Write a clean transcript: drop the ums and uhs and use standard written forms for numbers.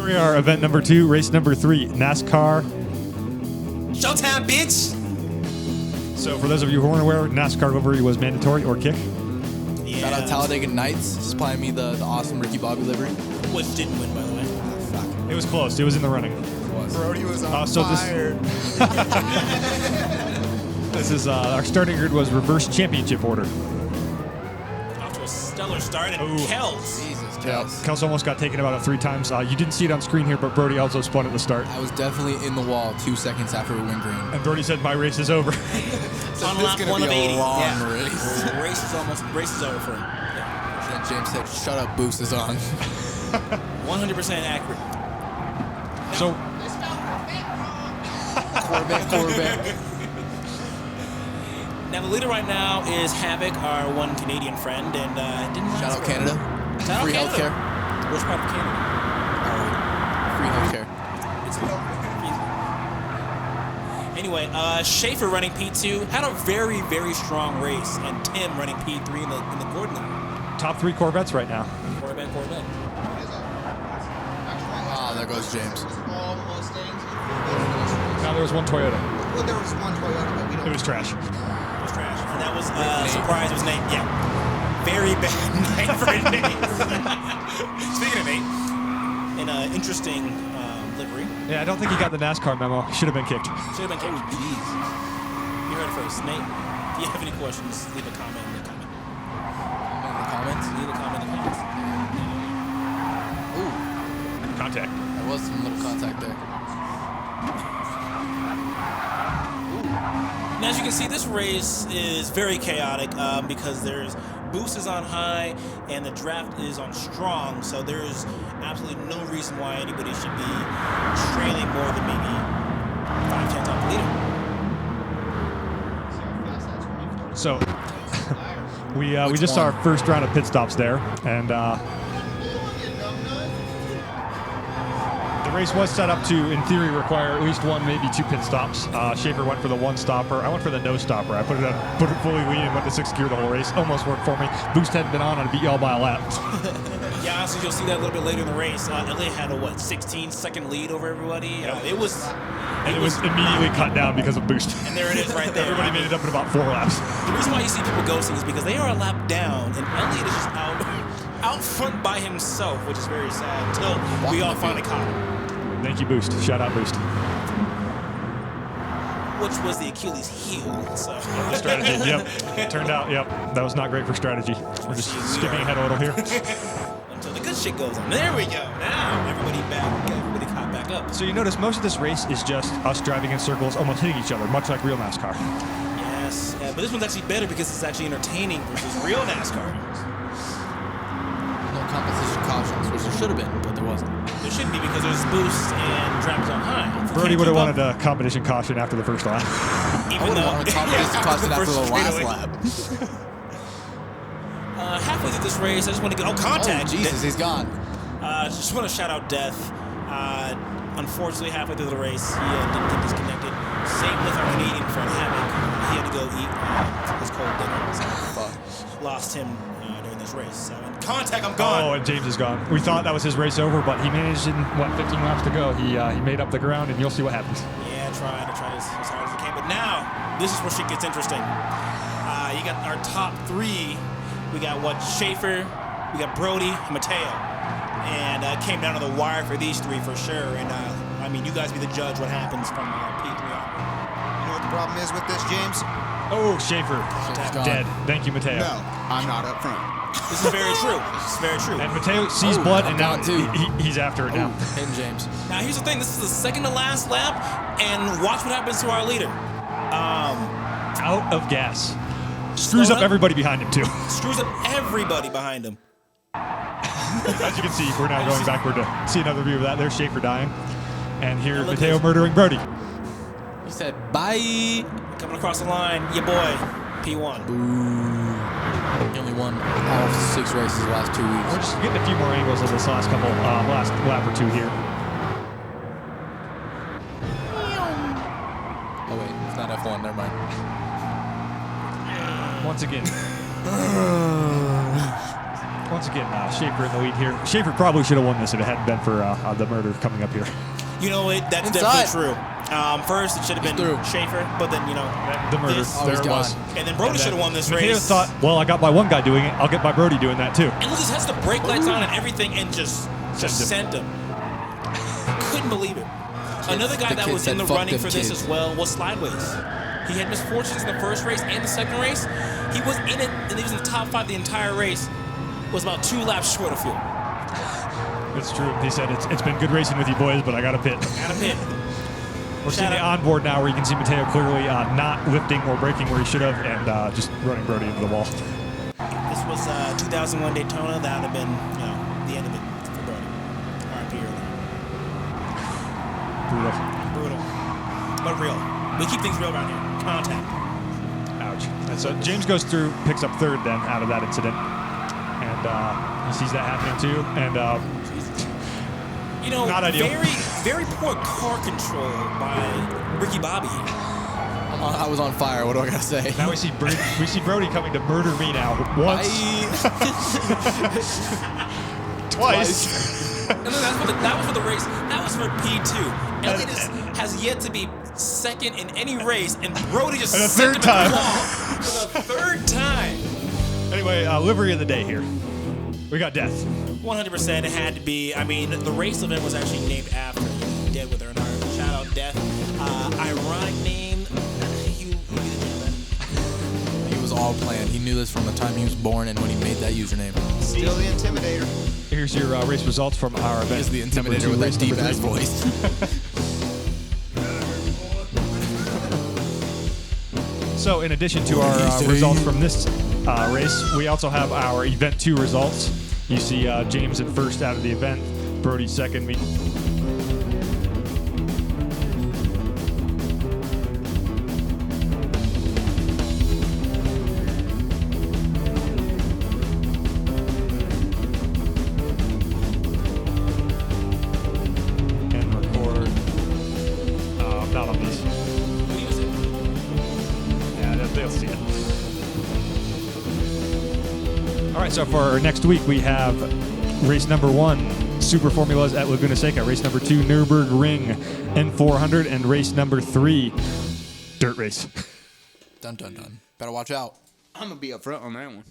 Here we are, event number 2, race number 3, NASCAR. Showdown, bitch! So for those of you who aren't aware, NASCAR livery was mandatory or kick. Yeah. Shout out Talladega Nights, supplying me the awesome Ricky Bobby livery. Which didn't win, by the way. Fuck. It was close. It was in the running. Brody was on So fire. This is our starting grid was reverse championship order. Off to a stellar start, and Kels. Jesus, Kels. Kels almost got taken about 3 times. You didn't see it on screen here, but Brody also spun at the start. I was definitely in the wall 2 seconds after we went green. And Brody said, "My race is over." On lap gonna 1 be of a 80. long Yeah. race. Race is over for him. Yeah. Then James said, "Shut up, boost is on." 100% accurate. So Corvette. Now the leader right now is Havoc, our one Canadian friend, and didn't Shout last out very Canada. long. Shout out Free Canada. healthcare. Which part of Canada? Free healthcare. Anyway, Schaefer running P2 had a very, very strong race, and Tim running P3 in the Gordon line. top 3 Corvettes right now. Corvette. Ah, there goes James. All Mustangs. Now there was one Toyota. Well, there was one Toyota, but we don't. It was trash. It was trash. And that was surprise. It was Nate. Yeah, very bad night for Nate. Speaking of Nate, in an interesting livery. Yeah, I don't think he got the NASCAR memo. Should have been kicked. Should have been kicked. Jeez. You heard it first, Nate. If you have any questions, leave a comment in the comment. In the comments. Leave a comment in the comments. Ooh, Contact. there was some little contact there. And as you can see, this race is very chaotic because there's boost is on high and the draft is on strong, so there's absolutely no reason why anybody should be trailing more than maybe 5-10 top leader. So we just saw our first round of pit stops there, and the race was set up to, in theory, require at least 1, maybe 2 pit stops. Schaefer went for the 1 stopper. I went for the no stopper. I put it fully lean and went to 6th gear the whole race. Almost worked for me. Boost hadn't been on, and I beat y'all by a lap. Yeah, honestly, you'll see that a little bit later in the race. Elliott had a 16-second lead over everybody. It was immediately cut down because of boost. And there it is right there. Everybody made it up in about 4 laps. The reason why you see people ghosting is because they are a lap down, and Elliott is just out front by himself, which is very sad until we all finally caught him. Thank you, Boost. Shout out, Boost. Which was the Achilles heel. So. The strategy, yep. Turned out, yep. That was not great for strategy. We're just skipping ahead a little here. Until the good shit goes on. There we go. Now everybody caught back up. So you notice most of this race is just us driving in circles, almost hitting each other, much like real NASCAR. Yes, yeah, but this one's actually better because it's actually entertaining versus real NASCAR. No competition cautions, which there should have been, but there wasn't. There shouldn't be because there's boost and drivers on high. Brody would have wanted a competition caution after the first lap. I would have wanted a competition caution after the last lap. Halfway through this race, I just want to go. Oh, contact! Oh, Jesus, he's gone. Just want to shout out Death. Unfortunately, halfway through the race, he didn't get disconnected. Same with our Canadian friend Havoc. He had to go eat his cold dinner. So lost him during this race. So in contact, I'm gone. Oh, and James is gone. We thought that was his race over, but he managed in, 15 laps to go. He made up the ground, and you'll see what happens. Yeah, tried as hard as he can. But now, this is where shit gets interesting. You got our top 3. We got Schaefer, we got Brody, and Mateo. And it came down to the wire for these 3 for sure. And I mean, you guys be the judge what happens from P3 on. You know what the problem is with this, James? Oh, Schaefer. Dead. Thank you, Mateo. No, I'm not up front. This is very true. This is very true. And Mateo sees blood, and now I'm gone, too. he's after it now. And James. Now, here's the thing. This is the second to last lap, and watch what happens to our leader. Out of gas. Screws up everybody behind him, too. Screws up everybody behind him. As you can see, we're now going backward to see another view of that. There's Schaefer dying. And here, look Mateo at this. murdering Brody. He said, bye. Coming across the line, your boy, P1. He only won all 6 races the last 2 We're weeks. just getting a few more angles of this last lap or 2 here. Oh, wait, it's not F1, never mind. getting Schaefer in the lead here. Schaefer probably should have won this if it hadn't been for the murder coming up here. You know what? That's Inside. definitely true. First, it should have been Schaefer, but then, you know, The murder. this- Oh, he's there it gone. was. and then Brody should have won this Mateo race. thought, well, I got my one guy doing it. I'll get my Brody doing that too. And Lucas has the brake lights on and everything and just sent him. Couldn't believe it. Another guy the that kid was said, in the "Fuck running them for this kids." as well was Slideways. He had misfortunes in the first race and the second race. He was in it, and he was in the top 5 the entire race. Was about 2 laps short of fuel. It's true. He said, it's been good racing with you boys, but I got to pit. Got a pit. We're seeing Shout the out. onboard now where you can see Mateo clearly not lifting or braking where he should have and just running Brody into the wall. This was 2001 Daytona. That would have been, you know, the end of it for Brody. R.I.P. early. Brutal. Brutal. But real. We keep things real around here. Contact. Ouch. And so James goes through, picks up third then out of that incident. And he sees that happening too. And You know, Not ideal. very poor car control by Ricky Bobby. I was on fire. What do I gotta say? now we see Brody coming to murder me now. Once. Twice. And then that was for the race. That was for P2. Elliott has yet to be second in any race, and Brody just And a sent third him time. in the wall for the third time. Anyway, livery of the day here. We got Death. 100% it had to be. I mean, the race event was actually named after him. Dead with her in our shout out Death. Ironic name. You didn't know that. He was all planned. He knew this from the time he was born and when he made that username. Still the Intimidator. Here's your race results from our event. He is the Number Intimidator two, with that race number deep ass 3. voice. So, in addition to our results from this race, we also have our Event 2 results. You see James in first out of the event, Brody second, me. And record. Not on these. Yeah, they'll see it. All right, so for next week, we have race number 1, Super Formulas at Laguna Seca. Race number 2, Nürburgring N400. And race number 3, Dirt Race. Dun dun dun. Better watch out. I'm going to be up front on that one.